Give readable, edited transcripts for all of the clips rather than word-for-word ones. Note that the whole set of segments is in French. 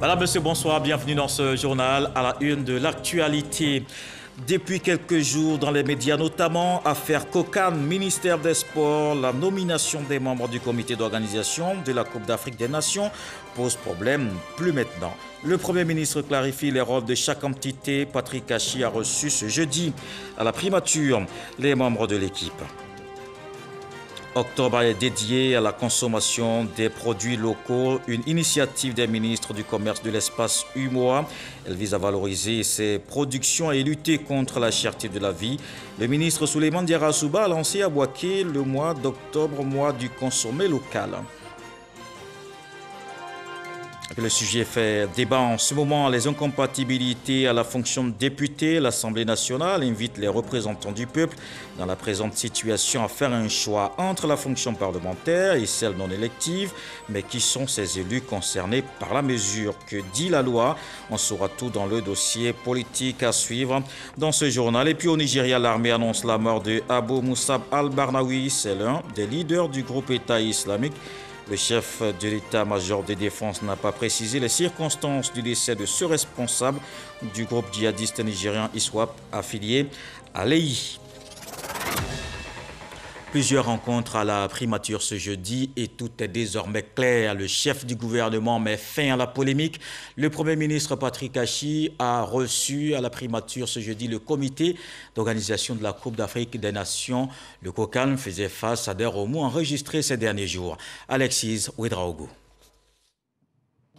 Madame, Monsieur, bonsoir, bienvenue dans ce journal à la une de l'actualité. Depuis quelques jours, dans les médias notamment, affaire Kokane, ministère des Sports, la nomination des membres du comité d'organisation de la Coupe d'Afrique des Nations pose problème, plus maintenant. Le Premier ministre clarifie les rôles de chaque entité. Patrick Achi a reçu ce jeudi à la primature les membres de l'équipe. Octobre est dédié à la consommation des produits locaux, une initiative des ministres du Commerce de l'espace UMOA. Elle vise à valoriser ses productions et lutter contre la cherté de la vie. Le ministre Souleymane Diarra Souba a lancé à Bouaké le mois d'octobre, mois du consommé local. Le sujet fait débat en ce moment. Les incompatibilités à la fonction de député. L'Assemblée nationale invite les représentants du peuple dans la présente situation à faire un choix entre la fonction parlementaire et celle non élective. Mais qui sont ces élus concernés par la mesure? Que dit la loi? On saura tout dans le dossier politique à suivre dans ce journal. Et puis au Nigeria, l'armée annonce la mort de Abou Moussab al-Barnawi. C'est l'un des leaders du groupe État islamique. Le chef de l'état-major de défense n'a pas précisé les circonstances du décès de ce responsable du groupe djihadiste nigérien ISWAP affilié à l'EI. Plusieurs rencontres à la primature ce jeudi et tout est désormais clair. Le chef du gouvernement met fin à la polémique. Le Premier ministre Patrick Achi a reçu à la primature ce jeudi le comité d'organisation de la Coupe d'Afrique des Nations. Le COCAN faisait face à des remous enregistrés ces derniers jours. Alexis Ouedraogo.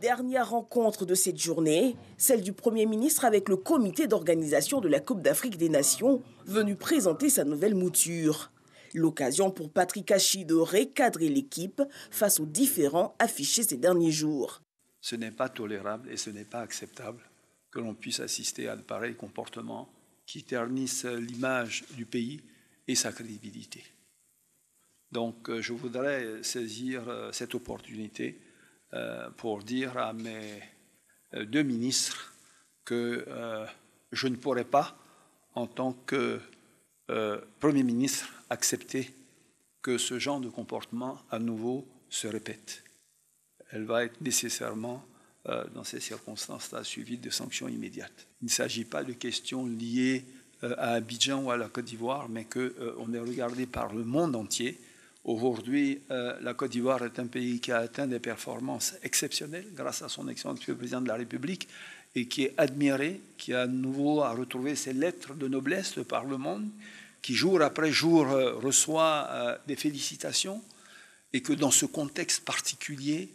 Dernière rencontre de cette journée, celle du Premier ministre avec le comité d'organisation de la Coupe d'Afrique des Nations, venu présenter sa nouvelle mouture. L'occasion pour Patrick Achi de recadrer l'équipe face aux différends affichés ces derniers jours. Ce n'est pas tolérable et ce n'est pas acceptable que l'on puisse assister à de pareils comportements qui ternissent l'image du pays et sa crédibilité. Donc je voudrais saisir cette opportunité pour dire à mes deux ministres que je ne pourrai pas, en tant que Premier ministre, accepter que ce genre de comportement à nouveau se répète. Elle va être nécessairement, dans ces circonstances-là, suivie de sanctions immédiates. Il ne s'agit pas de questions liées à Abidjan ou à la Côte d'Ivoire, mais qu'on est regardé par le monde entier. Aujourd'hui, la Côte d'Ivoire est un pays qui a atteint des performances exceptionnelles grâce à son excellence, Monsieur le Président de la République, et qui est admiré, qui à nouveau a retrouvé ses lettres de noblesse par le monde, qui jour après jour reçoit des félicitations, et que dans ce contexte particulier,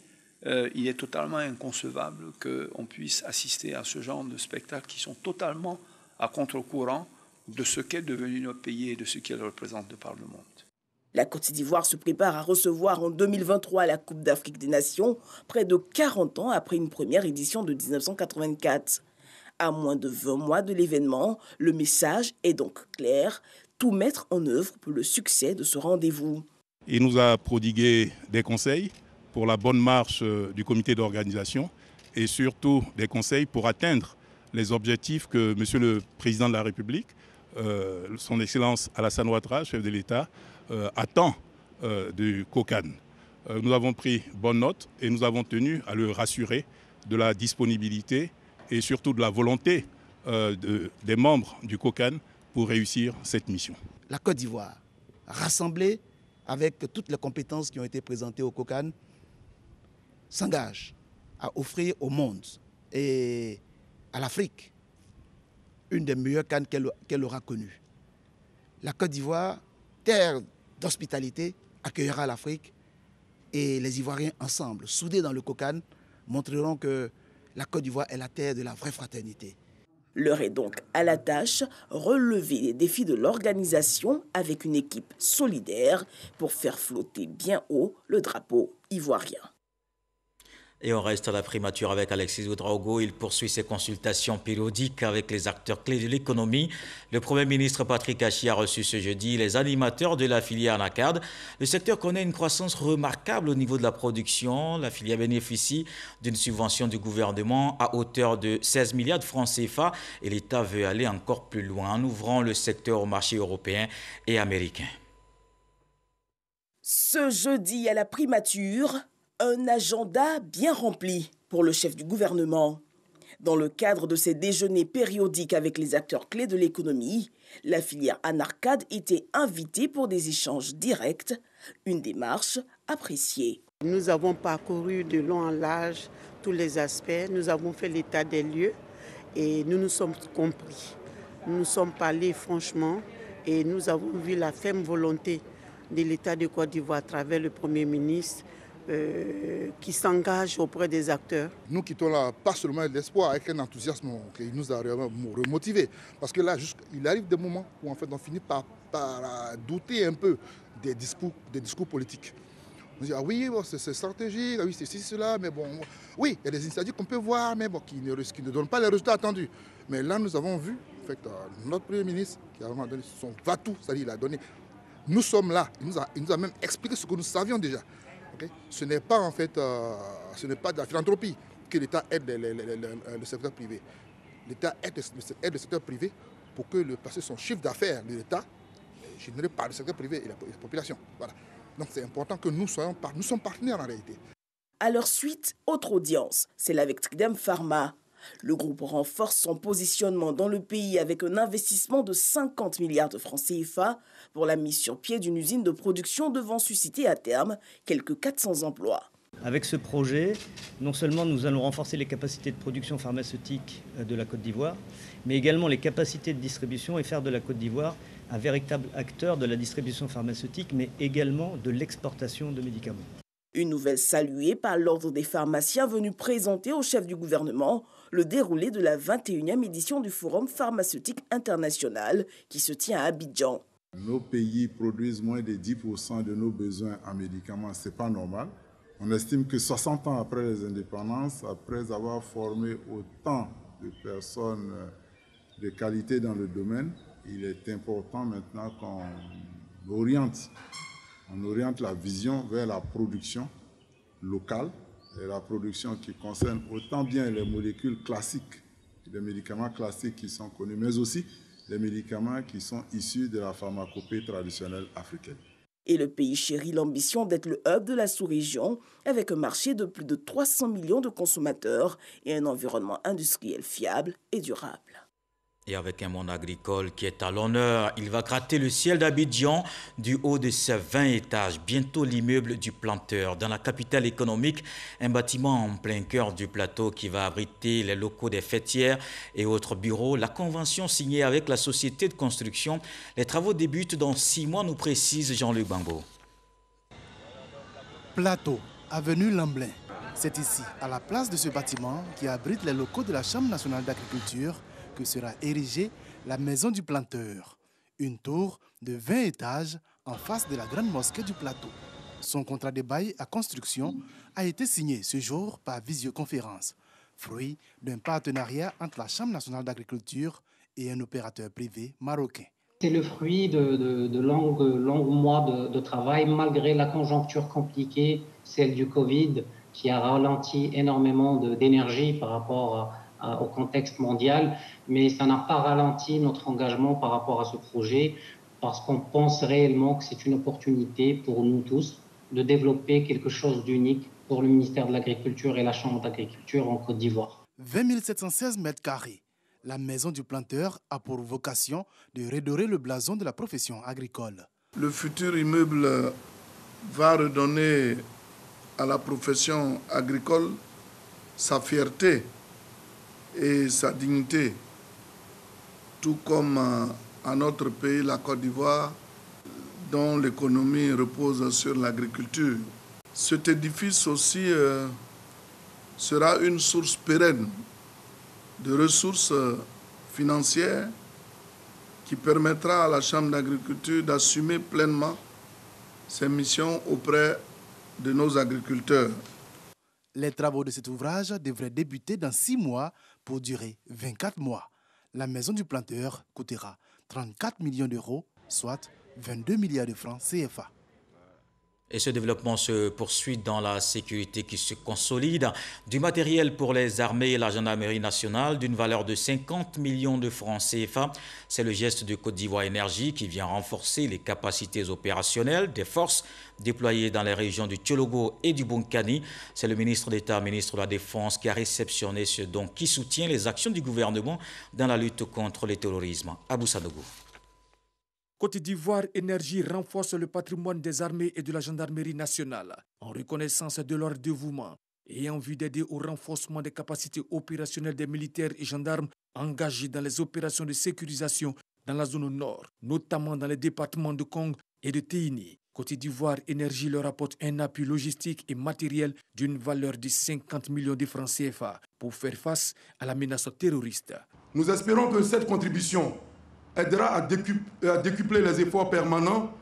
il est totalement inconcevable qu'on puisse assister à ce genre de spectacles qui sont totalement à contre-courant de ce qu'est devenu notre pays et de ce qu'il représente de par le monde. La Côte d'Ivoire se prépare à recevoir en 2023 la Coupe d'Afrique des Nations, près de 40 ans après une première édition de 1984. À moins de 20 mois de l'événement, le message est donc clair, tout mettre en œuvre pour le succès de ce rendez-vous. Il nous a prodigué des conseils pour la bonne marche du comité d'organisation et surtout des conseils pour atteindre les objectifs que Monsieur le Président de la République, son Excellence Alassane Ouattara, chef de l'État, attend du COCAN. Nous avons pris bonne note et nous avons tenu à le rassurer de la disponibilité et surtout de la volonté des membres du COCAN pour réussir cette mission. La Côte d'Ivoire, rassemblée avec toutes les compétences qui ont été présentées au COCAN, s'engage à offrir au monde et à l'Afrique une des meilleures CAN qu'elle aura connues. La Côte d'Ivoire, terre d'hospitalité, accueillera l'Afrique et les Ivoiriens ensemble, soudés dans le COCAN, montreront que la Côte d'Ivoire est la terre de la vraie fraternité. L'heure est donc à la tâche, relever les défis de l'organisation avec une équipe solidaire pour faire flotter bien haut le drapeau ivoirien. Et on reste à la primature avec Alexis Ouedraogo. Il poursuit ses consultations périodiques avec les acteurs clés de l'économie. Le Premier ministre Patrick Achi a reçu ce jeudi les animateurs de la filière NACAD. Le secteur connaît une croissance remarquable au niveau de la production. La filière bénéficie d'une subvention du gouvernement à hauteur de 16 milliards de francs CFA et l'État veut aller encore plus loin en ouvrant le secteur au marché européen et américain. Ce jeudi à la primature, un agenda bien rempli pour le chef du gouvernement. Dans le cadre de ces déjeuners périodiques avec les acteurs clés de l'économie, la filière Anarcade était invitée pour des échanges directs, une démarche appréciée. Nous avons parcouru de long en large tous les aspects, nous avons fait l'état des lieux et nous nous sommes compris. Nous nous sommes parlé franchement et nous avons vu la ferme volonté de l'État de Côte d'Ivoire à travers le Premier ministre qui s'engage auprès des acteurs. Nous quittons là pas seulement l'espoir, avec un enthousiasme qui nous a remotivés. Parce que là, il arrive des moments où en fait, on finit par douter un peu des discours politiques. On dit, ah oui, bon, c'est stratégique, ah oui, c'est ceci, cela, mais bon, oui, il y a des initiatives qu'on peut voir, mais bon, qui ne donnent pas les résultats attendus. Mais là, nous avons vu, en fait, notre Premier ministre, qui a vraiment donné son va-tout, c'est-à-dire il a donné, nous sommes là, il nous a même expliqué ce que nous savions déjà. Okay? Ce n'est pas en fait, ce n'est pas de la philanthropie que l'État aide le secteur privé. L'État aide le secteur privé pour que parce que son chiffre d'affaires de l'État est généré par le secteur privé et la population. Voilà. Donc c'est important que nous sommes partenaires en réalité. À leur suite, autre audience, celle avec Tridem Pharma. Le groupe renforce son positionnement dans le pays avec un investissement de 50 milliards de francs CFA pour la mise sur pied d'une usine de production devant susciter à terme quelques 400 emplois. Avec ce projet, non seulement nous allons renforcer les capacités de production pharmaceutique de la Côte d'Ivoire, mais également les capacités de distribution et faire de la Côte d'Ivoire un véritable acteur de la distribution pharmaceutique, mais également de l'exportation de médicaments. Une nouvelle saluée par l'Ordre des pharmaciens venu présenter au chef du gouvernement le déroulé de la 21e édition du Forum pharmaceutique international qui se tient à Abidjan. Nos pays produisent moins de 10% de nos besoins en médicaments, ce n'est pas normal. On estime que 60 ans après les indépendances, après avoir formé autant de personnes de qualité dans le domaine, il est important maintenant qu'on oriente la vision vers la production locale, et la production qui concerne autant bien les molécules classiques, les médicaments classiques qui sont connus, mais aussi les médicaments qui sont issus de la pharmacopée traditionnelle africaine. Et le pays chérit l'ambition d'être le hub de la sous-région avec un marché de plus de 300 millions de consommateurs et un environnement industriel fiable et durable. Et avec un monde agricole qui est à l'honneur, il va gratter le ciel d'Abidjan du haut de ses 20 étages. Bientôt l'immeuble du Planteur. Dans la capitale économique, un bâtiment en plein cœur du plateau qui va abriter les locaux des fêtières et autres bureaux. La convention signée avec la société de construction. Les travaux débutent dans 6 mois, nous précise Jean-Luc Bambo. Plateau, avenue Lamblin. C'est ici, à la place de ce bâtiment qui abrite les locaux de la Chambre nationale d'agriculture, que sera érigée la maison du Planteur, une tour de 20 étages en face de la grande mosquée du plateau. Son contrat de bail à construction a été signé ce jour par visioconférence, fruit d'un partenariat entre la Chambre nationale d'agriculture et un opérateur privé marocain. C'est le fruit de longs mois de travail, malgré la conjoncture compliquée, celle du Covid, qui a ralenti énormément d'énergie par rapport au contexte mondial, mais ça n'a pas ralenti notre engagement par rapport à ce projet, parce qu'on pense réellement que c'est une opportunité pour nous tous de développer quelque chose d'unique pour le ministère de l'Agriculture et la Chambre d'agriculture en Côte d'Ivoire. 20 716 mètres carrés. La maison du Planteur a pour vocation de redorer le blason de la profession agricole. Le futur immeuble va redonner à la profession agricole sa fierté et sa dignité, tout comme à notre pays, la Côte d'Ivoire, dont l'économie repose sur l'agriculture. Cet édifice aussi sera une source pérenne de ressources financières qui permettra à la Chambre d'agriculture d'assumer pleinement ses missions auprès de nos agriculteurs. Les travaux de cet ouvrage devraient débuter dans 6 mois pour durer 24 mois. La maison du Planteur coûtera 34 millions d'euros, soit 22 milliards de francs CFA. Et ce développement se poursuit dans la sécurité qui se consolide. Du matériel pour les armées et la gendarmerie nationale d'une valeur de 50 millions de francs CFA. C'est le geste de Côte d'Ivoire Énergie qui vient renforcer les capacités opérationnelles des forces déployées dans les régions du Tchologo et du Bunkani. C'est le ministre d'État, ministre de la Défense, qui a réceptionné ce don qui soutient les actions du gouvernement dans la lutte contre le terrorisme. Abou Sanogo. Côte d'Ivoire Énergie renforce le patrimoine des armées et de la gendarmerie nationale en reconnaissance de leur dévouement et en vue d'aider au renforcement des capacités opérationnelles des militaires et gendarmes engagés dans les opérations de sécurisation dans la zone nord, notamment dans les départements de Kong et de Téini. Côte d'Ivoire Énergie leur apporte un appui logistique et matériel d'une valeur de 50 millions de francs CFA pour faire face à la menace terroriste. Nous espérons que cette contribution aidera à décupler les efforts permanents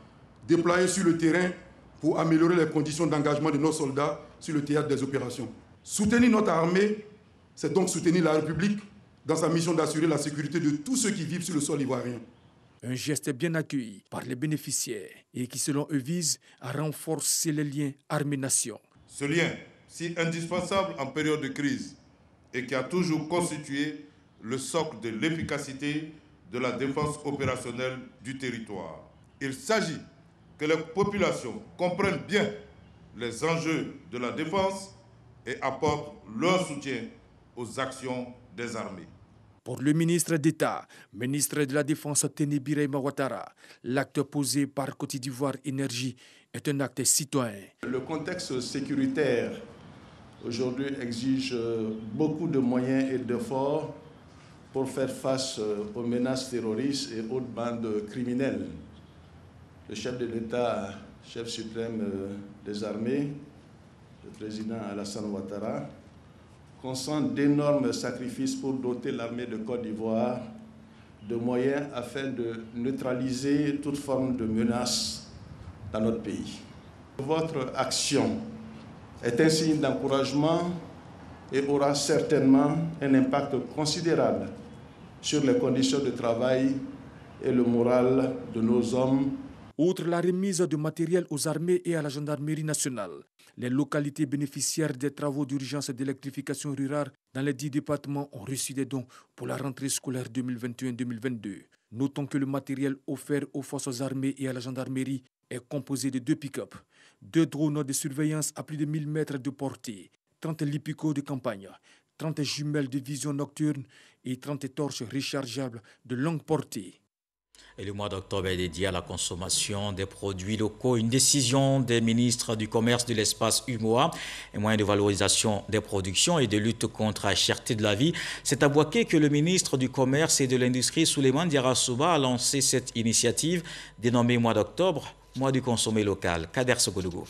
déployés sur le terrain pour améliorer les conditions d'engagement de nos soldats sur le théâtre des opérations. Soutenir notre armée, c'est donc soutenir la République dans sa mission d'assurer la sécurité de tous ceux qui vivent sur le sol ivoirien. Un geste bien accueilli par les bénéficiaires et qui, selon eux, vise à renforcer les liens armée-nation. Ce lien, si indispensable en période de crise et qui a toujours constitué le socle de l'efficacité de la défense opérationnelle du territoire. Il s'agit que les populations comprennent bien les enjeux de la défense et apportent leur soutien aux actions des armées. Pour le ministre d'État, ministre de la Défense Teni Birahima Ouattara, l'acte posé par Côte d'Ivoire Énergie est un acte citoyen. Le contexte sécuritaire aujourd'hui exige beaucoup de moyens et d'efforts pour faire face aux menaces terroristes et autres bandes criminelles. Le chef de l'État, chef suprême des armées, le président Alassane Ouattara, consent d'énormes sacrifices pour doter l'armée de Côte d'Ivoire de moyens afin de neutraliser toute forme de menace dans notre pays. Votre action est un signe d'encouragement et aura certainement un impact considérable sur les conditions de travail et le moral de nos hommes. Outre la remise de matériel aux armées et à la gendarmerie nationale, les localités bénéficiaires des travaux d'urgence d'électrification rurale dans les 10 départements ont reçu des dons pour la rentrée scolaire 2021-2022. Notons que le matériel offert aux forces armées et à la gendarmerie est composé de 2 pick-up, 2 drones de surveillance à plus de 1000 mètres de portée, 30 lipicos de campagne, 30 jumelles de vision nocturne et 30 torches rechargeables de longue portée. Et le mois d'octobre est dédié à la consommation des produits locaux. Une décision des ministres du Commerce de l'espace UMOA, un moyen de valorisation des productions et de lutte contre la cherté de la vie. C'est à Bouaké que le ministre du Commerce et de l'Industrie, Souleymane Diarra Souba, a lancé cette initiative dénommée mois d'octobre, mois du consommé local. Kader Sogodogo.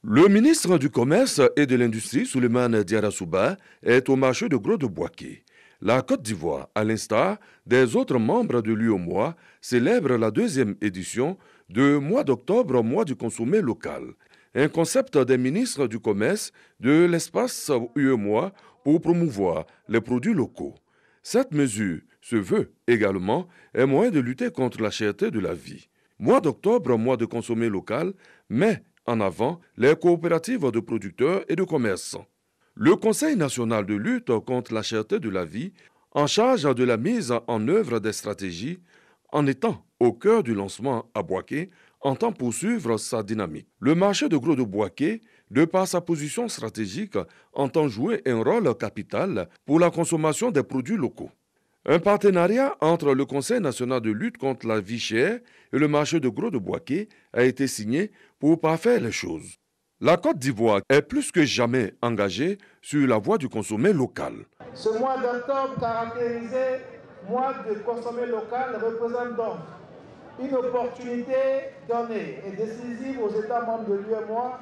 Le ministre du Commerce et de l'Industrie, Souleymane Diarra Souba, est au marché de Gros de Bouaké. La Côte d'Ivoire, à l'instar des autres membres de l'UEMOA, célèbre la 2e édition de mois d'octobre, mois du consommé local. Un concept des ministres du Commerce de l'espace UEMOA pour promouvoir les produits locaux. Cette mesure se veut également un moyen de lutter contre la cherté de la vie. Mois d'octobre, mois de consommé local, met en avant les coopératives de producteurs et de commerçants. Le Conseil national de lutte contre la cherté de la vie, en charge de la mise en œuvre des stratégies, en étant au cœur du lancement à Bouaké, entend poursuivre sa dynamique. Le marché de Gros de Bouaké, de par sa position stratégique, entend jouer un rôle capital pour la consommation des produits locaux. Un partenariat entre le Conseil national de lutte contre la vie chère et le marché de Gros de Bouaké a été signé pour parfaire les choses. La Côte d'Ivoire est plus que jamais engagée sur la voie du consommé local. Ce mois d'octobre caractérisé mois de consommé local représente donc une opportunité donnée et décisive aux États membres de l'UEMOA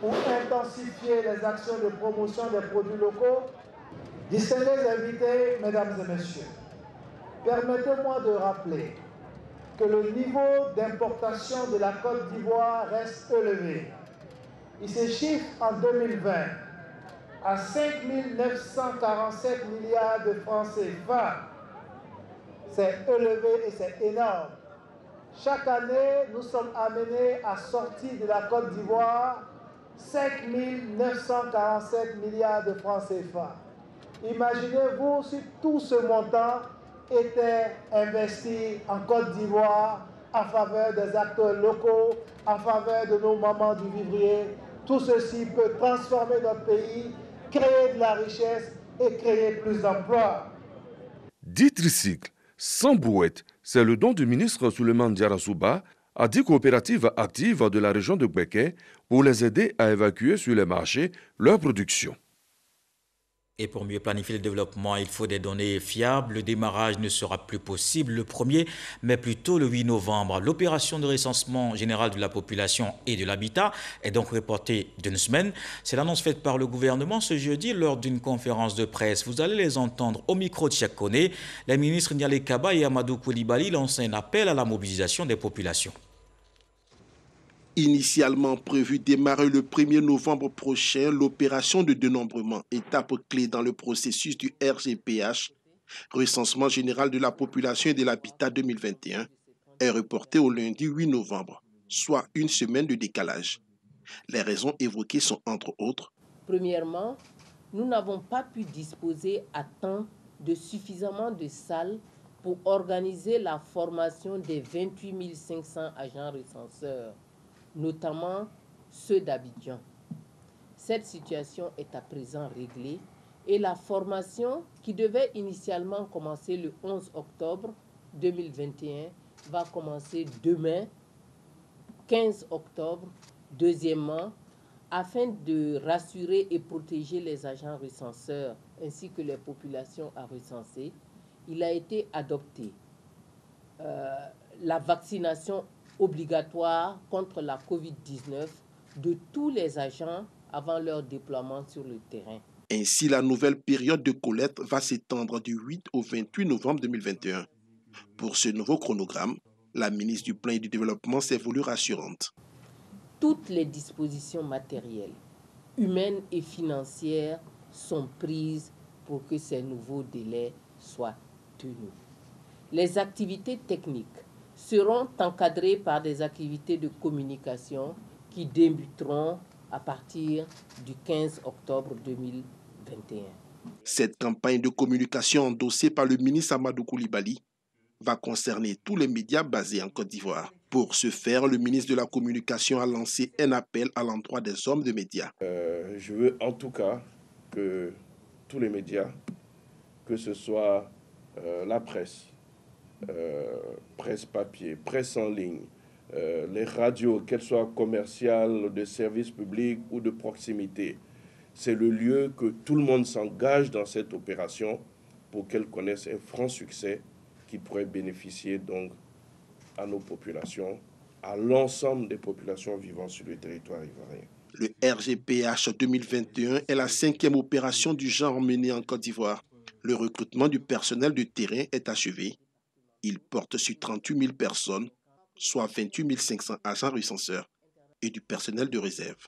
pour intensifier les actions de promotion des produits locaux. Distingués invités, mesdames et messieurs, permettez-moi de rappeler que le niveau d'importation de la Côte d'Ivoire reste élevé. Il se chiffre en 2020 à 5 947 milliards de francs CFA. C'est élevé et c'est énorme. Chaque année, nous sommes amenés à sortir de la Côte d'Ivoire 5 947 milliards de francs CFA. Imaginez-vous si tout ce montant était investi en Côte d'Ivoire en faveur des acteurs locaux, en faveur de nos mamans du vivrier. Tout ceci peut transformer notre pays, créer de la richesse et créer plus d'emplois. Dit tricycle, sans brouette, c'est le don du ministre Souleymane Diarra à 10 coopératives actives de la région de Gbeke pour les aider à évacuer sur les marchés leur production. Et pour mieux planifier le développement, il faut des données fiables. Le démarrage ne sera plus possible le 1er, mais plutôt le 8 novembre. L'opération de recensement général de la population et de l'habitat est donc reportée d'une semaine. C'est l'annonce faite par le gouvernement ce jeudi lors d'une conférence de presse. Vous allez les entendre au micro de Cheikh Koné. Les ministres Nialé Kaba et Amadou Koulibaly lancent un appel à la mobilisation des populations. Initialement prévu démarrer le 1er novembre prochain, l'opération de dénombrement, étape clé dans le processus du RGPH, recensement général de la population et de l'habitat 2021, est reportée au lundi 8 novembre, soit une semaine de décalage. Les raisons évoquées sont entre autres. Premièrement, nous n'avons pas pu disposer à temps de suffisamment de salles pour organiser la formation des 28 500 agents recenseurs, notamment ceux d'Abidjan. Cette situation est à présent réglée et la formation, qui devait initialement commencer le 11 octobre 2021, va commencer demain, 15 octobre. Deuxièmement, afin de rassurer et protéger les agents recenseurs ainsi que les populations à recenser, il a été adopté la vaccination obligatoire contre la COVID-19 de tous les agents avant leur déploiement sur le terrain. Ainsi, la nouvelle période de collecte va s'étendre du 8 au 28 novembre 2021. Pour ce nouveau chronogramme, la ministre du Plan et du Développement s'est voulue rassurante. Toutes les dispositions matérielles, humaines et financières sont prises pour que ces nouveaux délais soient tenus. Les activités techniques seront encadrées par des activités de communication qui débuteront à partir du 15 octobre 2021. Cette campagne de communication endossée par le ministre Amadou Koulibaly va concerner tous les médias basés en Côte d'Ivoire. Pour ce faire, le ministre de la Communication a lancé un appel à l'endroit des hommes de médias. Je veux en tout cas que tous les médias, que ce soit la presse, presse papier, presse en ligne, les radios, qu'elles soient commerciales, de services publics ou de proximité, c'est le lieu que tout le monde s'engage dans cette opération pour qu'elle connaisse un franc succès qui pourrait bénéficier donc à nos populations, à l'ensemble des populations vivant sur le territoire ivoirien. Le RGPH 2021 est la 5e opération du genre menée en Côte d'Ivoire. Le recrutement du personnel de terrain est achevé. Il porte sur 38 000 personnes, soit 28 500 agents recenseurs et du personnel de réserve.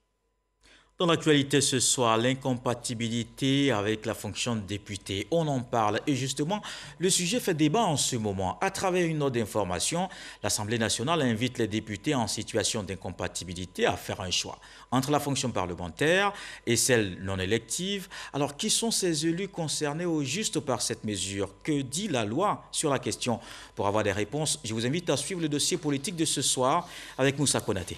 Dans l'actualité ce soir, l'incompatibilité avec la fonction de député. On en parle et justement, le sujet fait débat en ce moment. À travers une note d'information, l'Assemblée nationale invite les députés en situation d'incompatibilité à faire un choix entre la fonction parlementaire et celle non élective. Alors, qui sont ces élus concernés au juste par cette mesure? Que dit la loi sur la question? Pour avoir des réponses, je vous invite à suivre le dossier politique de ce soir avec Moussa Konaté.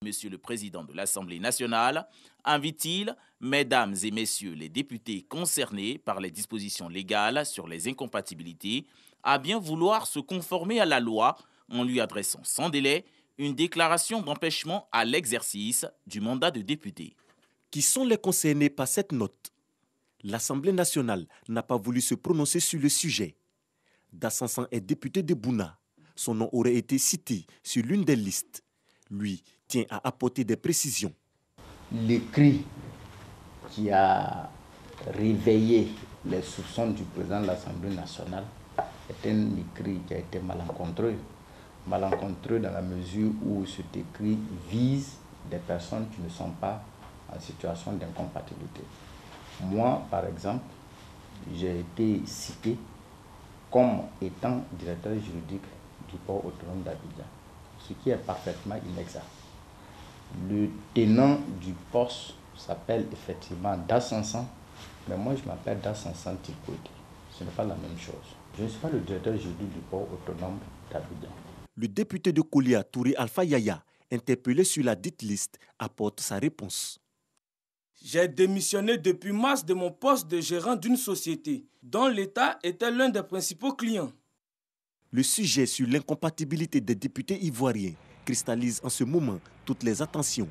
Monsieur le Président de l'Assemblée nationale invite-t-il, mesdames et messieurs les députés concernés par les dispositions légales sur les incompatibilités, à bien vouloir se conformer à la loi en lui adressant sans délai une déclaration d'empêchement à l'exercice du mandat de député. Qui sont les concernés par cette note? L'Assemblée nationale n'a pas voulu se prononcer sur le sujet. Dassansan est député de Bouna. Son nom aurait été cité sur l'une des listes. Lui tient à apporter des précisions. Le cri qui a réveillé les soupçons du président de l'Assemblée nationale est un écrit qui a été malencontreux. Malencontreux dans la mesure où cet écrit vise des personnes qui ne sont pas en situation d'incompatibilité. Moi, par exemple, j'ai été cité comme étant directeur juridique du port autonome d'Abidjan, ce qui est parfaitement inexact. Le tenant du poste s'appelle effectivement Dassansan, mais moi je m'appelle Dassansan Tilkoïdi. Ce n'est pas la même chose. Je ne suis pas le directeur juridique du port autonome d'Abidjan. Le député de Koulia, Touré Alpha Yaya, interpellé sur la dite liste, apporte sa réponse. J'ai démissionné depuis mars de mon poste de gérant d'une société dont l'État était l'un des principaux clients. Le sujet sur l'incompatibilité des députés ivoiriens cristallise en ce moment toutes les attentions.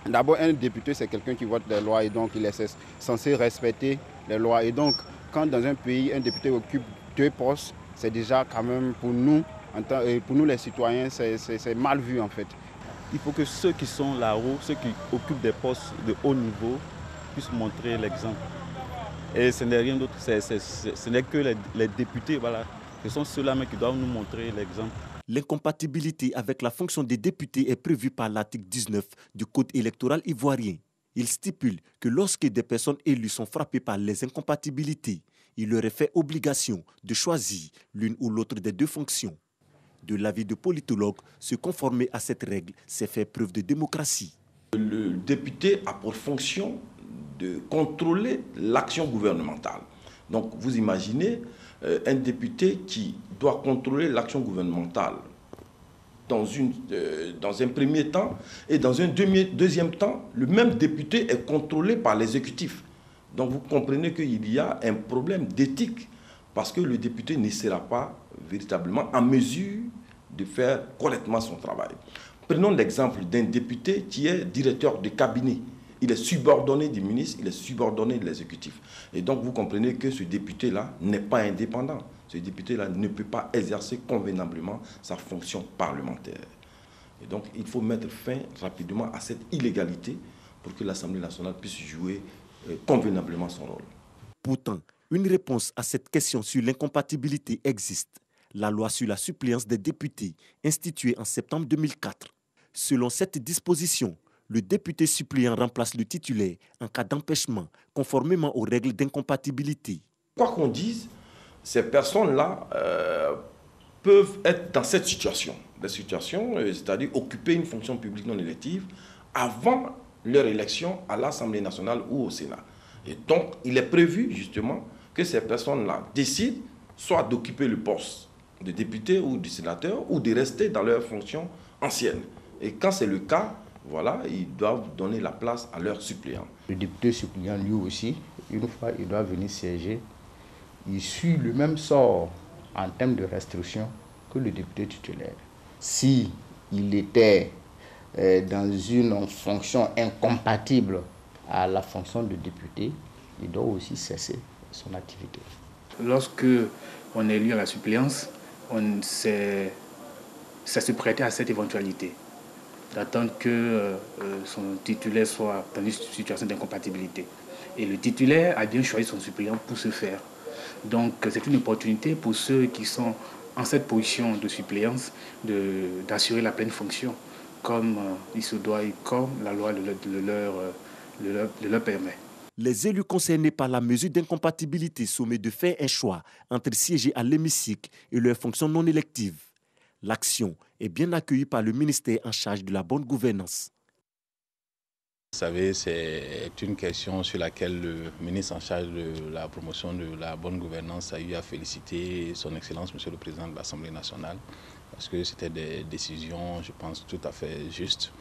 D'abord, un député, c'est quelqu'un qui vote les lois et donc il est censé respecter les lois. Et donc, quand dans un pays, un député occupe 2 postes, c'est déjà quand même pour nous les citoyens, c'est mal vu en fait. Il faut que ceux qui sont là-haut, ceux qui occupent des postes de haut niveau, puissent montrer l'exemple. Et ce n'est rien d'autre, ce n'est que les députés, voilà. Ce sont ceux-là qui doivent nous montrer l'exemple. L'incompatibilité avec la fonction des députés est prévue par l'article 19 du Code électoral ivoirien. Il stipule que lorsque des personnes élues sont frappées par les incompatibilités, il leur est fait obligation de choisir l'une ou l'autre des 2 fonctions. De l'avis de politologues, se conformer à cette règle, c'est faire preuve de démocratie. Le député a pour fonction de contrôler l'action gouvernementale. Donc vous imaginez un député qui doit contrôler l'action gouvernementale dans un premier temps, et dans un deuxième temps, le même député est contrôlé par l'exécutif. Donc vous comprenez qu'il y a un problème d'éthique, parce que le député ne sera pas véritablement en mesure de faire correctement son travail. Prenons l'exemple d'un député qui est directeur de cabinet. Il est subordonné du ministre, il est subordonné de l'exécutif. Et donc vous comprenez que ce député-là n'est pas indépendant. Ce député-là ne peut pas exercer convenablement sa fonction parlementaire. Et donc il faut mettre fin rapidement à cette illégalité pour que l'Assemblée nationale puisse jouer convenablement son rôle. Pourtant, une réponse à cette question sur l'incompatibilité existe. La loi sur la suppléance des députés, instituée en septembre 2004. Selon cette disposition, le député suppléant remplace le titulaire en cas d'empêchement, conformément aux règles d'incompatibilité. Quoi qu'on dise, ces personnes-là peuvent être dans cette situation. Des situations, c'est-à-dire occuper une fonction publique non élective avant leur élection à l'Assemblée nationale ou au Sénat. Et donc, il est prévu justement que ces personnes-là décident soit d'occuper le poste de député ou de sénateur ou de rester dans leur fonction ancienne. Et quand c'est le cas, voilà, ils doivent donner la place à leurs suppléants. Le député suppléant, lui aussi, une fois il doit venir siéger, il suit le même sort en termes de restriction que le député titulaire. Si il était dans une fonction incompatible à la fonction de député, il doit aussi cesser son activité. Lorsque on est élu à la suppléance, ça se prêtait à cette éventualité, d'attendre que son titulaire soit dans une situation d'incompatibilité. Et le titulaire a bien choisi son suppléant pour ce faire. Donc c'est une opportunité pour ceux qui sont en cette position de suppléance d'assurer la pleine fonction, comme il se doit et comme la loi le leur permet. Les élus concernés par la mesure d'incompatibilité soumettent de faire un choix entre siéger à l'hémicycle et leurs fonctions non électives. L'action est bien accueillie par le ministère en charge de la bonne gouvernance. Vous savez, c'est une question sur laquelle le ministre en charge de la promotion de la bonne gouvernance a eu à féliciter son Excellence, Monsieur le Président de l'Assemblée nationale, parce que c'était des décisions, je pense, tout à fait justes.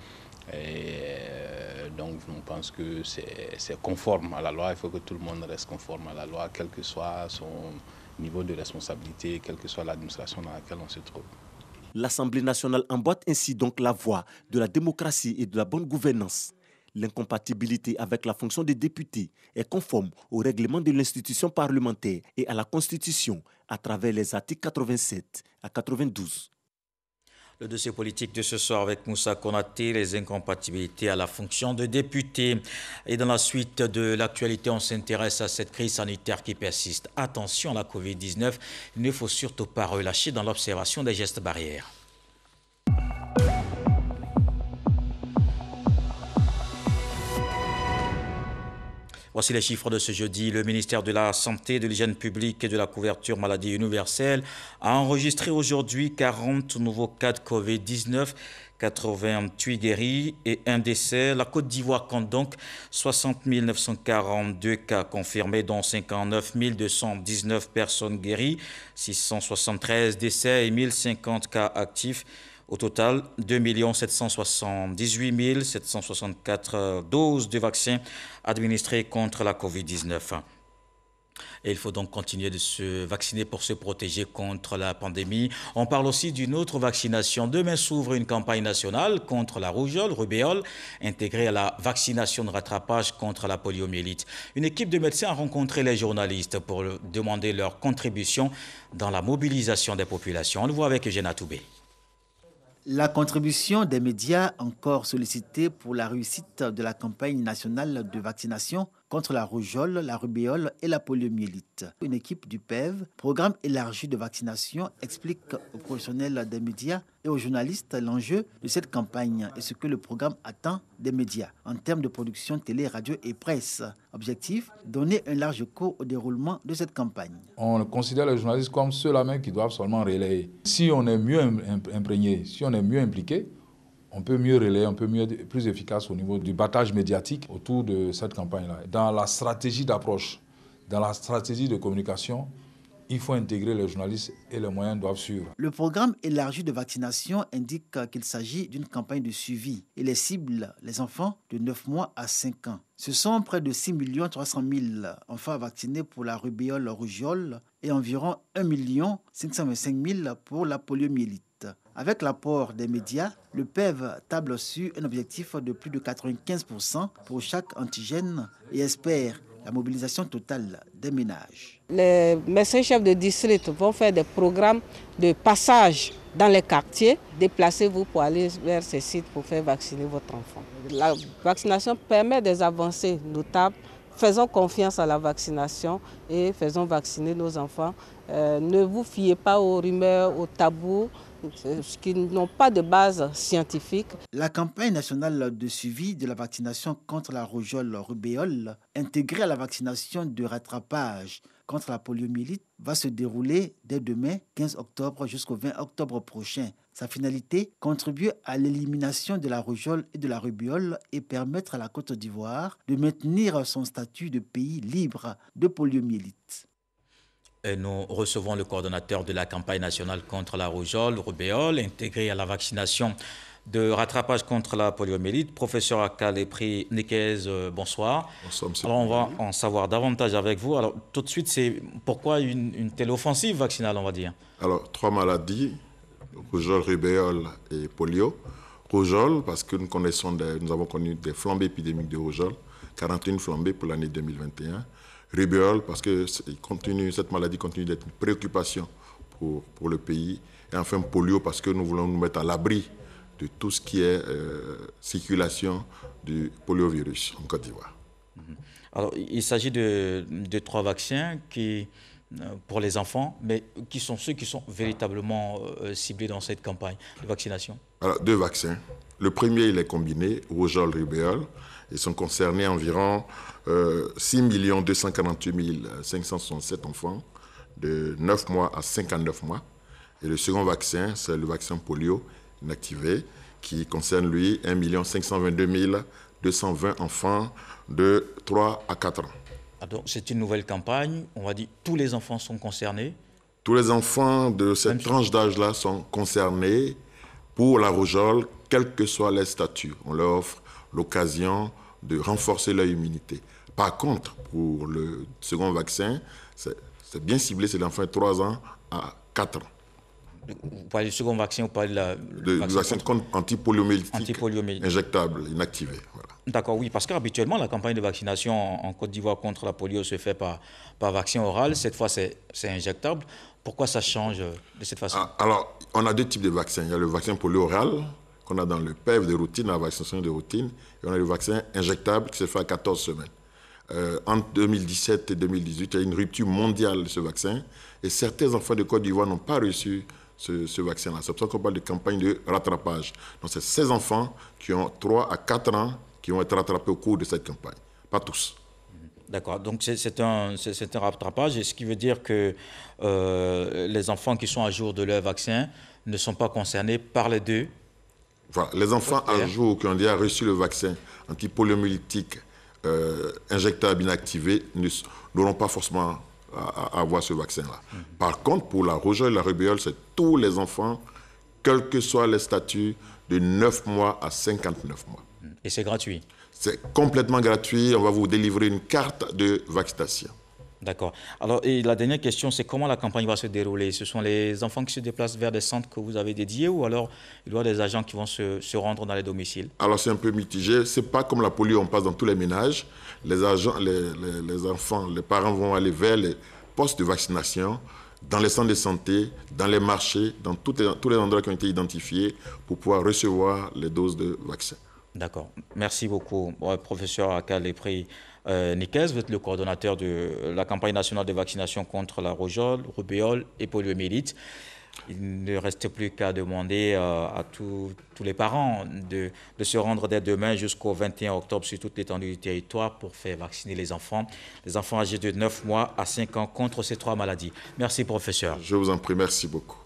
Et donc, on pense que c'est conforme à la loi. Il faut que tout le monde reste conforme à la loi, quel que soit son niveau de responsabilité, quelle que soit l'administration dans laquelle on se trouve. L'Assemblée nationale emboîte ainsi donc la voie de la démocratie et de la bonne gouvernance. L'incompatibilité avec la fonction de député est conforme au règlement de l'institution parlementaire et à la Constitution à travers les articles 87 à 92. Le dossier politique de ce soir avec Moussa Konaté, les incompatibilités à la fonction de député. Et dans la suite de l'actualité, on s'intéresse à cette crise sanitaire qui persiste. Attention à la Covid-19, il ne faut surtout pas relâcher dans l'observation des gestes barrières. Voici les chiffres de ce jeudi. Le ministère de la Santé, de l'Hygiène publique et de la couverture maladie universelle a enregistré aujourd'hui 40 nouveaux cas de Covid-19, 88 guéris et un décès. La Côte d'Ivoire compte donc 60 942 cas confirmés, dont 59 219 personnes guéries, 673 décès et 1050 cas actifs. Au total, 2 778 764 doses de vaccins administrées contre la Covid-19. Et il faut donc continuer de se vacciner pour se protéger contre la pandémie. On parle aussi d'une autre vaccination. Demain s'ouvre une campagne nationale contre la rougeole, rubéole, intégrée à la vaccination de rattrapage contre la poliomyélite. Une équipe de médecins a rencontré les journalistes pour demander leur contribution dans la mobilisation des populations. On le voit avec Eugène Atoubé. La contribution des médias encore sollicitée pour la réussite de la campagne nationale de vaccination contre la rougeole, la rubéole et la poliomyélite. Une équipe du PEV, programme élargi de vaccination, explique aux professionnels des médias et aux journalistes l'enjeu de cette campagne et ce que le programme attend des médias en termes de production télé, radio et presse. Objectif, donner un large cours au déroulement de cette campagne. On considère les journalistes comme ceux-là même qui doivent seulement relayer. Si on est mieux imprégné, si on est mieux impliqué, on peut mieux relayer, on peut plus efficace au niveau du battage médiatique autour de cette campagne-là. Dans la stratégie d'approche, dans la stratégie de communication, il faut intégrer les journalistes et les moyens doivent suivre. Le programme élargi de vaccination indique qu'il s'agit d'une campagne de suivi et les cibles les enfants de 9 mois à 5 ans. Ce sont près de 6 300 000 enfants vaccinés pour la rubéole rougeole et environ 1 525 000 pour la poliomyélite. Avec l'apport des médias, le PEV table sur un objectif de plus de 95% pour chaque antigène et espère la mobilisation totale des ménages. Les médecins-chefs de district vont faire des programmes de passage dans les quartiers. Déplacez-vous pour aller vers ces sites pour faire vacciner votre enfant. La vaccination permet des avancées notables. Faisons confiance à la vaccination et faisons vacciner nos enfants. Ne vous fiez pas aux rumeurs, aux tabous, qui n'ont pas de base scientifique. La campagne nationale de suivi de la vaccination contre la rougeole rubéole, intégrée à la vaccination de rattrapage contre la poliomyélite, va se dérouler dès demain, 15 octobre, jusqu'au 20 octobre prochain. Sa finalité, contribuer à l'élimination de la rougeole et de la rubéole et permettre à la Côte d'Ivoire de maintenir son statut de pays libre de poliomyélite. Et nous recevons le coordonnateur de la campagne nationale contre la rougeole, rubéole, intégré à la vaccination de rattrapage contre la poliomyélite, professeur Akalepri Nekez, bonsoir. Bonsoir, monsieur. Alors, on va en savoir davantage avec vous. Alors, tout de suite, c'est pourquoi une telle offensive vaccinale, on va dire? Alors, 3 maladies, rougeole, rubéole et polio. Rougeole, parce que nous avons connu des flambées épidémiques de rougeole, 41 flambées pour l'année 2021. Rubéole, parce que cette maladie continue d'être une préoccupation pour le pays. Et enfin, polio, parce que nous voulons nous mettre à l'abri de tout ce qui est circulation du poliovirus en Côte d'Ivoire. Alors, il s'agit de 3 vaccins pour les enfants, mais qui sont ceux qui sont véritablement ciblés dans cette campagne de vaccination? Alors, 2 vaccins. Le premier, il est combiné, rougeole, rubéole. Ils sont concernés environ 6 248 567 enfants de 9 mois à 59 mois. Et le second vaccin, c'est le vaccin polio inactivé, qui concerne, lui, 1 522 220 enfants de 3 à 4 ans. Ah, donc, c'est une nouvelle campagne. On va dire tous les enfants sont concernés? Tous les enfants de cette tranche d'âge-là sont concernés pour la rougeole, quel que soit leur statut. On leur offre l'occasion de renforcer leur immunité. Par contre, pour le second vaccin, c'est bien ciblé, c'est l'enfant de 3 ans à 4 ans. Vous parlez du second vaccin, vous parlez du vaccin antipoliomyélitique injectable, inactivé. Voilà. D'accord, oui, parce qu'habituellement, la campagne de vaccination en Côte d'Ivoire contre la polio se fait par vaccin oral. Cette fois, c'est injectable. Pourquoi ça change de cette façon? Alors, on a 2 types de vaccins. Il y a le vaccin polio oral, qu'on a dans le PEV de routine, la vaccination de routine, et on a le vaccin injectable qui se fait à 14 semaines. Entre 2017 et 2018, il y a une rupture mondiale de ce vaccin, et certains enfants de Côte d'Ivoire n'ont pas reçu ce vaccin-là. C'est pour ça qu'on parle de campagne de rattrapage. Donc, c'est ces enfants qui ont 3 à 4 ans qui vont être rattrapés au cours de cette campagne. Pas tous. D'accord, donc c'est un rattrapage, ce qui veut dire que les enfants qui sont à jour de leur vaccin ne sont pas concernés par les deux. Voilà, les enfants à jour qui ont déjà reçu le vaccin antipoliomyélitique injectable inactivé n'auront pas forcément à avoir ce vaccin-là. Par contre, pour la rougeole et la rubéole, c'est tous les enfants, quel que soit le statut, de 9 mois à 59 mois. Et c'est gratuit? C'est complètement gratuit. On va vous délivrer une carte de vaccination. D'accord. Alors, et la dernière question, c'est comment la campagne va se dérouler? Ce sont les enfants qui se déplacent vers des centres que vous avez dédiés ou alors il y aura des agents qui vont se rendre dans les domiciles? Alors, c'est un peu mitigé. Ce n'est pas comme la polio, on passe dans tous les ménages. Les agents, les enfants, les parents vont aller vers les postes de vaccination, dans les centres de santé, dans les marchés, dans tous les endroits qui ont été identifiés pour pouvoir recevoir les doses de vaccin. D'accord. Merci beaucoup, professeur Akal Lepri Nikes. Vous êtes le coordonnateur de la campagne nationale de vaccination contre la rougeole, rubéole et poliomyélite. Il ne reste plus qu'à demander à tous les parents de se rendre dès demain jusqu'au 21 octobre sur toute l'étendue du territoire pour faire vacciner les enfants âgés de 9 mois à 5 ans contre ces 3 maladies. Merci, professeur. Je vous en prie, merci beaucoup.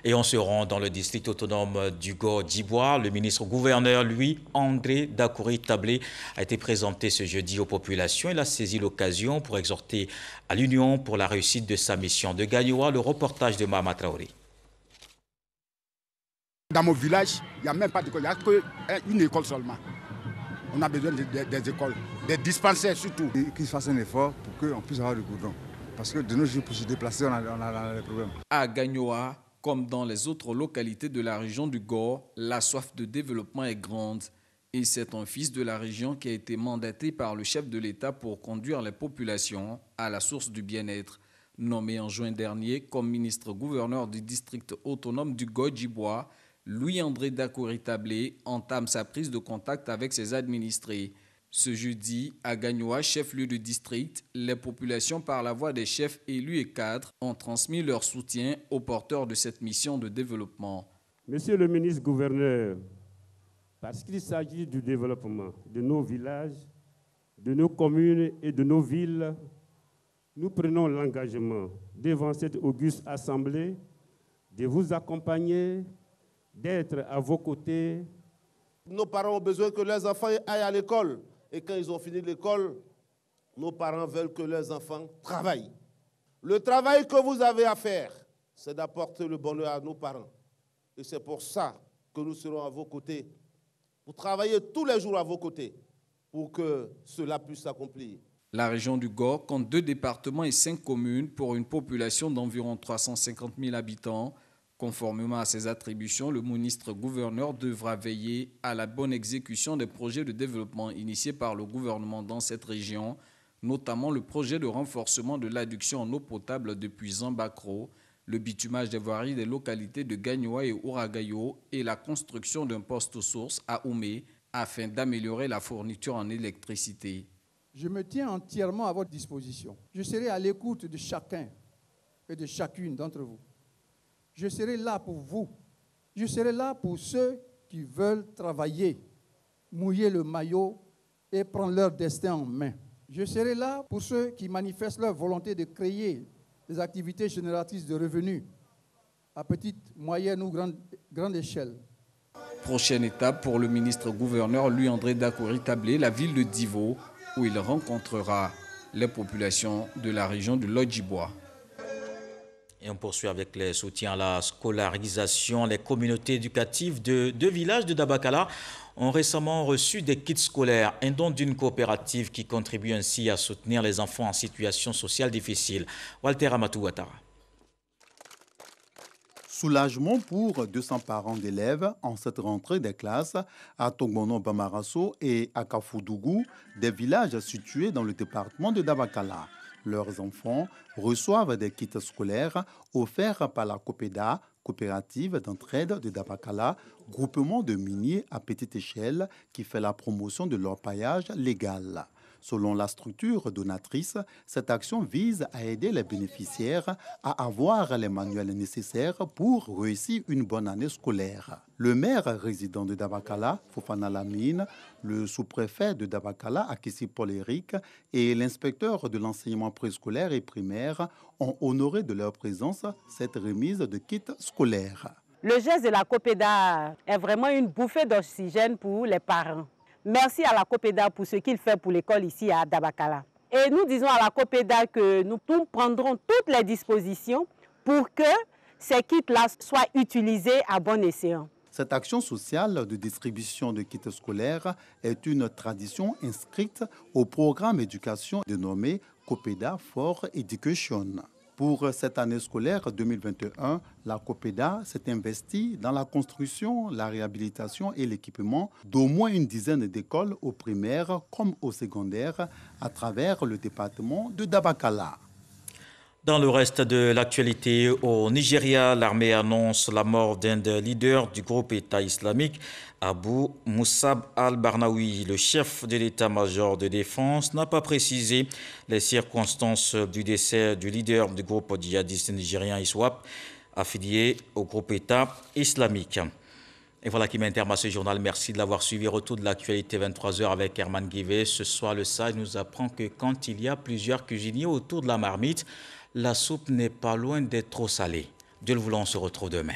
Et on se rend dans le district autonome du Gor-Djibois. Le ministre-gouverneur, lui, André Dakouri-Tablé, a été présenté ce jeudi aux populations. Il a saisi l'occasion pour exhorter à l'union pour la réussite de sa mission. De Gagnoua, le reportage de Mahama Traoré. Dans mon village, il n'y a même pas d'école, il n'y a qu'une école seulement. On a besoin des écoles, des dispensaires surtout. Qu'ils fassent un effort pour qu'on puisse avoir du goudron. Parce que de nos jours, pour se déplacer, on a des problèmes. À Gagnoua, comme dans les autres localités de la région du Gor, la soif de développement est grande. Et c'est un fils de la région qui a été mandaté par le chef de l'État pour conduire les populations à la source du bien-être. Nommé en juin dernier comme ministre-gouverneur du district autonome du Gor-Djibois, Louis-André Dakouri-Tablé entame sa prise de contact avec ses administrés. Ce jeudi, à Gagnoua, chef-lieu de district, les populations, par la voix des chefs élus et cadres, ont transmis leur soutien aux porteurs de cette mission de développement. Monsieur le ministre-gouverneur, parce qu'il s'agit du développement de nos villages, de nos communes et de nos villes, nous prenons l'engagement devant cette auguste assemblée de vous accompagner, d'être à vos côtés. Nos parents ont besoin que leurs enfants aillent à l'école. Et quand ils ont fini l'école, nos parents veulent que leurs enfants travaillent. Le travail que vous avez à faire, c'est d'apporter le bonheur à nos parents. Et c'est pour ça que nous serons à vos côtés, pour travailler tous les jours à vos côtés, pour que cela puisse s'accomplir. La région du Gor compte 2 départements et 5 communes pour une population d'environ 350 000 habitants. Conformément à ses attributions, le ministre-gouverneur devra veiller à la bonne exécution des projets de développement initiés par le gouvernement dans cette région, notamment le projet de renforcement de l'adduction en eau potable depuis Zambakro, le bitumage des voiries des localités de Gagnoua et Ouragayo et la construction d'un poste source à Oumé afin d'améliorer la fourniture en électricité. Je me tiens entièrement à votre disposition. Je serai à l'écoute de chacun et de chacune d'entre vous. Je serai là pour vous. Je serai là pour ceux qui veulent travailler, mouiller le maillot et prendre leur destin en main. Je serai là pour ceux qui manifestent leur volonté de créer des activités génératrices de revenus à petite, moyenne ou grande échelle. Prochaine étape pour le ministre-gouverneur Louis-André Dakouri-Tablé, la ville de Divo, où il rencontrera les populations de la région de Lodjibois. Et on poursuit avec les soutiens à la scolarisation. Les communautés éducatives de 2 villages de Dabakala ont récemment reçu des kits scolaires, un don d'une coopérative qui contribue ainsi à soutenir les enfants en situation sociale difficile. Walter Amatou Ouattara. Soulagement pour 200 parents d'élèves en cette rentrée des classes à Tongbono Bamarasso et à Kafoudougou, des villages situés dans le département de Dabakala. Leurs enfants reçoivent des kits scolaires offerts par la COPEDA, coopérative d'entraide de Dabakala, groupement de miniers à petite échelle qui fait la promotion de l'orpaillage légal. Selon la structure donatrice, cette action vise à aider les bénéficiaires à avoir les manuels nécessaires pour réussir une bonne année scolaire. Le maire résident de Dabakala, Fofana Lamine, le sous-préfet de Dabakala, Akissi Paul-Éric, et l'inspecteur de l'enseignement préscolaire et primaire ont honoré de leur présence cette remise de kits scolaires. Le geste de la COPEDA est vraiment une bouffée d'oxygène pour les parents. Merci à la COPEDA pour ce qu'il fait pour l'école ici à Dabakala. Et nous disons à la COPEDA que nous prendrons toutes les dispositions pour que ces kits-là soient utilisés à bon escient. Cette action sociale de distribution de kits scolaires est une tradition inscrite au programme éducation dénommé COPEDA for Education. Pour cette année scolaire 2021, la COPEDA s'est investie dans la construction, la réhabilitation et l'équipement d'au moins une dizaine d'écoles au primaire comme au secondaire à travers le département de Dabakala. Dans le reste de l'actualité, au Nigeria, l'armée annonce la mort d'un des leaders du groupe État islamique, Abu Musab al-Barnawi. Le chef de l'état-major de défense n'a pas précisé les circonstances du décès du leader du groupe djihadiste nigérien ISWAP, affilié au groupe État islamique. Et voilà qui met un terme à ce journal. Merci de l'avoir suivi. Retour de l'actualité 23h avec Herman Guivet. Ce soir, le SAG nous apprend que quand il y a plusieurs cuisiniers autour de la marmite, la soupe n'est pas loin d'être trop salée. Dieu le voulant, on se retrouve demain.